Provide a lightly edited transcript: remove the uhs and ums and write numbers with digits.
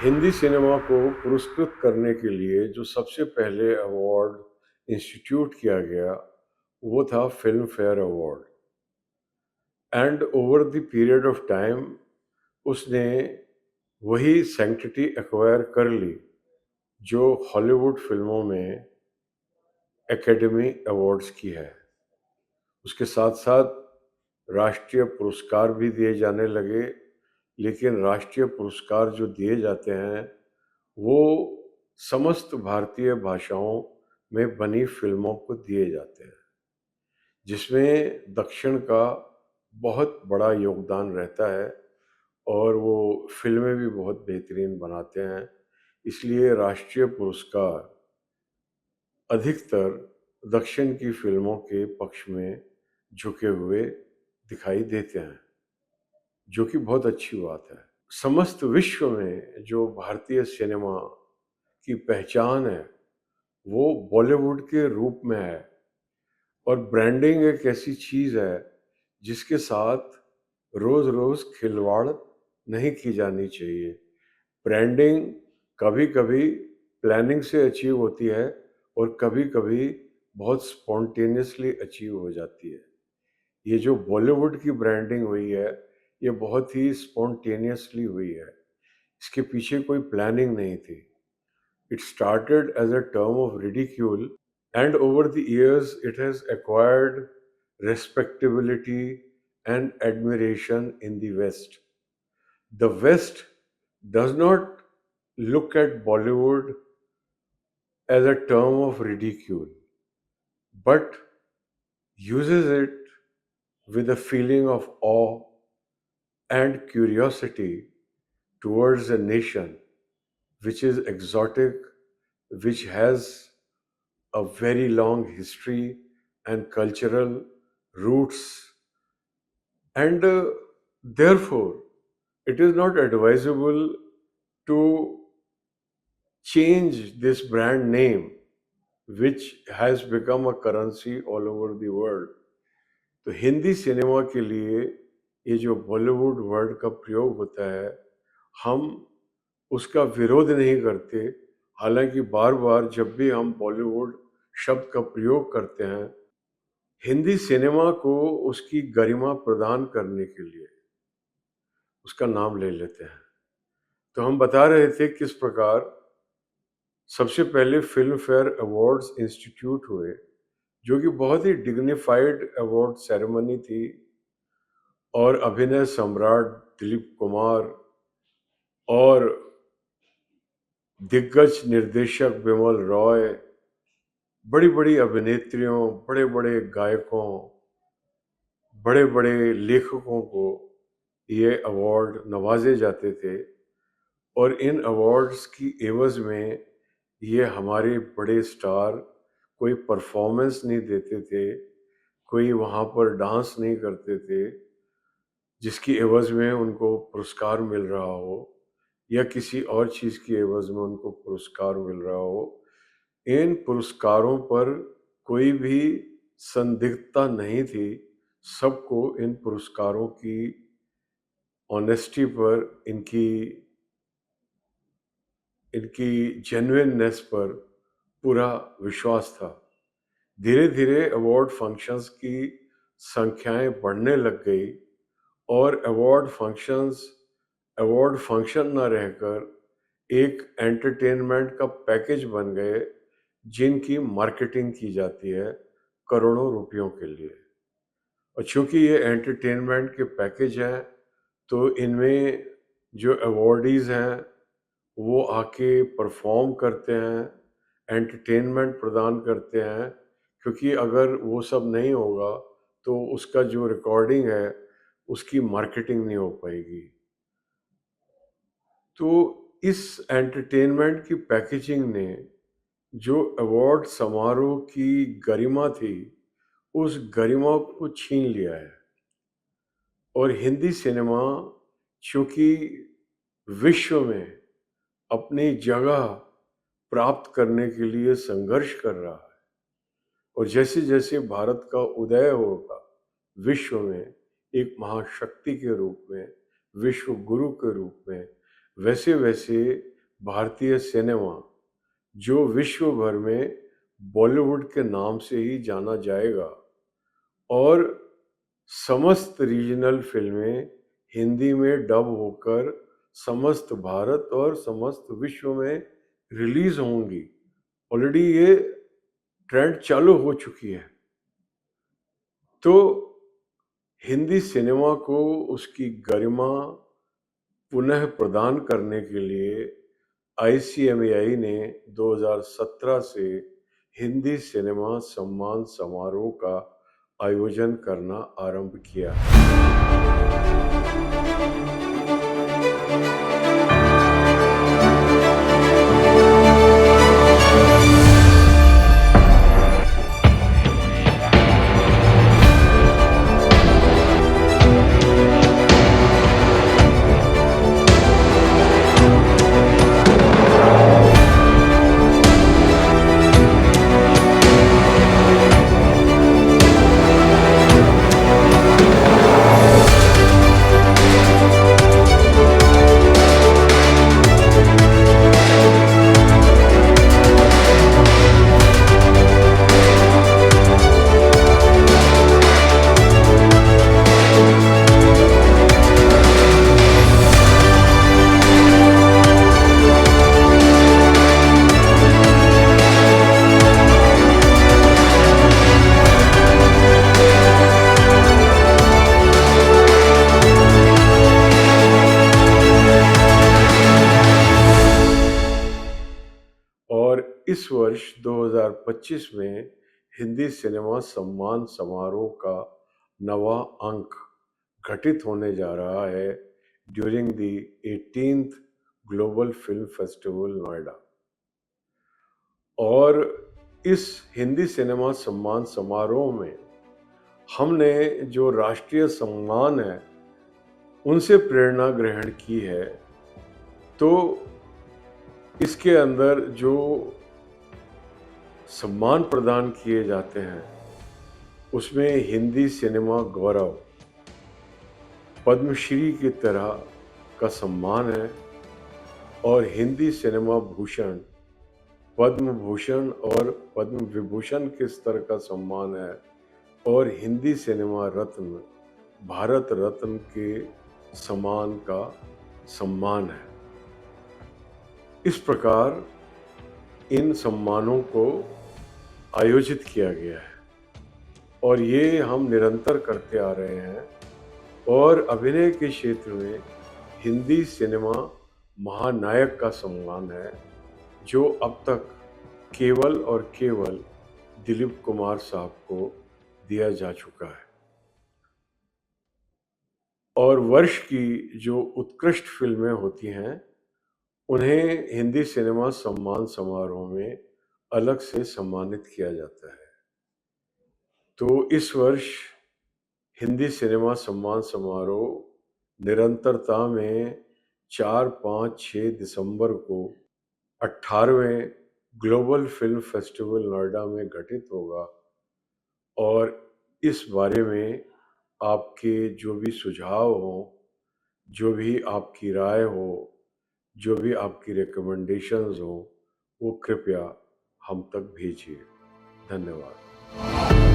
Hindi cinema को पुरस्कृत करने के लिए जो सबसे पहले अवार्ड इंस्टीट्यूट किया गया, वो था film fair award. And over the period of time उसने वही सैंक्टिटी एक्वायर कर ली जो हॉलीवुड फिल्मों में एकेडमी अवार्ड्स की है। उसके साथ साथ राष्ट्रीय पुरस्कार भी दिए जाने लगे, लेकिन राष्ट्रीय पुरस्कार जो दिए जाते हैं वो समस्त भारतीय भाषाओं में बनी फिल्मों को दिए जाते हैं, जिसमें दक्षिण का बहुत बड़ा योगदान रहता है और वो फिल्में भी बहुत बेहतरीन बनाते हैं। इसलिए राष्ट्रीय पुरस्कार अधिकतर दक्षिण की फिल्मों के पक्ष में झुके हुए दिखाई देते हैं, जो कि बहुत अच्छी बात है। समस्त विश्व में जो भारतीय सिनेमा की पहचान है वो बॉलीवुड के रूप में है, और ब्रांडिंग एक ऐसी चीज़ है जिसके साथ रोज़ रोज़ खिलवाड़ नहीं की जानी चाहिए। ब्रांडिंग कभी-कभी प्लानिंग से अचीव होती है और कभी-कभी बहुत स्पॉन्टेनियसली अचीव हो जाती है। ये जो बॉलीवुड की ब्रांडिंग हुई है, ये बहुत ही स्पॉन्टेनियसली हुई है। इसके पीछे कोई प्लानिंग नहीं थी। It started as a term of ridicule, and over the years, it has acquired respectability and admiration in the West. The West does not look at Bollywood as a term of ridicule, but uses it with a feeling of awe and curiosity towards a nation which is exotic, which has a very long history and cultural roots, and therefore it is not advisable to change this brand name, which has become a currency all over the world. तो Hindi cinema के लिए ये जो Bollywood word का प्रयोग होता है, हम उसका विरोध नहीं करते। हालांकि बार बार जब भी हम बॉलीवुड शब्द का प्रयोग करते हैं, हिंदी सिनेमा को उसकी गरिमा प्रदान करने के लिए उसका नाम ले लेते हैं। तो हम बता रहे थे किस प्रकार सबसे पहले फिल्म फेयर अवार्ड्स इंस्टीट्यूट हुए, जो कि बहुत ही डिग्निफाइड अवार्ड सेरेमनी थी, और अभिनय सम्राट दिलीप कुमार और दिग्गज निर्देशक बिमल रॉय, बड़ी बड़ी अभिनेत्रियों, बड़े बड़े गायकों, बड़े बड़े लेखकों को ये अवार्ड नवाजे जाते थे, और इन अवार्ड्स की एवज में ये हमारे बड़े स्टार कोई परफॉर्मेंस नहीं देते थे, कोई वहाँ पर डांस नहीं करते थे जिसकी एवज में उनको पुरस्कार मिल रहा हो, या किसी और चीज़ की एवज में उनको पुरस्कार मिल रहा हो। इन पुरस्कारों पर कोई भी संदिग्धता नहीं थी। सबको इन पुरस्कारों की ऑनेस्टी पर, इनकी इनकी जेन्युइननेस पर पूरा विश्वास था। धीरे धीरे अवार्ड फंक्शंस की संख्याएं बढ़ने लग गई, और अवार्ड फंक्शन न रहकर एक एंटरटेनमेंट का पैकेज बन गए, जिनकी मार्केटिंग की जाती है करोड़ों रुपयों के लिए। और चूंकि ये एंटरटेनमेंट के पैकेज हैं, तो इनमें जो अवॉर्डीज़ हैं वो आके परफॉर्म करते हैं, एंटरटेनमेंट प्रदान करते हैं, क्योंकि अगर वो सब नहीं होगा तो उसका जो रिकॉर्डिंग है उसकी मार्केटिंग नहीं हो पाएगी। तो इस एंटरटेनमेंट की पैकेजिंग ने जो अवार्ड समारोह की गरिमा थी, उस गरिमा को छीन लिया है। और हिंदी सिनेमा चूँकि विश्व में अपनी जगह प्राप्त करने के लिए संघर्ष कर रहा है, और जैसे जैसे भारत का उदय होगा विश्व में एक महाशक्ति के रूप में, विश्व गुरु के रूप में, वैसे वैसे भारतीय सिनेमा जो विश्व भर में बॉलीवुड के नाम से ही जाना जाएगा और समस्त रीजनल फिल्में हिंदी में डब होकर समस्त भारत और समस्त विश्व में रिलीज होंगी। ऑलरेडी ये ट्रेंड चालू हो चुकी है। तो हिंदी सिनेमा को उसकी गरिमा पुनः प्रदान करने के लिए आईसीएमएआई ने 2017 से हिंदी सिनेमा सम्मान समारोह का आयोजन करना आरंभ किया। और इस वर्ष 2025 में हिंदी सिनेमा सम्मान समारोह का नवा अंक घटित होने जा रहा है during the 18th global film festival Noida. और इस हिंदी सिनेमा सम्मान समारोह में हमने जो राष्ट्रीय सम्मान है उनसे प्रेरणा ग्रहण की है। तो इसके अंदर जो सम्मान प्रदान किए जाते हैं उसमें हिंदी सिनेमा गौरव, पद्मश्री की तरह का सम्मान है और हिंदी सिनेमा भूषण, पद्म भूषण और पद्म विभूषण के स्तर का सम्मान है और हिंदी सिनेमा रत्न, भारत रत्न के सम्मान का सम्मान है। इस प्रकार इन सम्मानों को आयोजित किया गया है और ये हम निरंतर करते आ रहे हैं। और अभिनय के क्षेत्र में हिंदी सिनेमा महानायक का सम्मान है जो अब तक केवल और केवल दिलीप कुमार साहब को दिया जा चुका है। और वर्ष की जो उत्कृष्ट फिल्में होती हैं उन्हें हिंदी सिनेमा सम्मान समारोह में अलग से सम्मानित किया जाता है। तो इस वर्ष हिंदी सिनेमा सम्मान समारोह निरंतरता में 4, 5, 6 दिसंबर को 18वें ग्लोबल फिल्म फेस्टिवल नोएडा में घटित होगा। और इस बारे में आपके जो भी सुझाव हो, जो भी आपकी राय हो, जो भी आपकी रिकमेंडेशंस हो, वो कृपया हम तक भेजिए। धन्यवाद।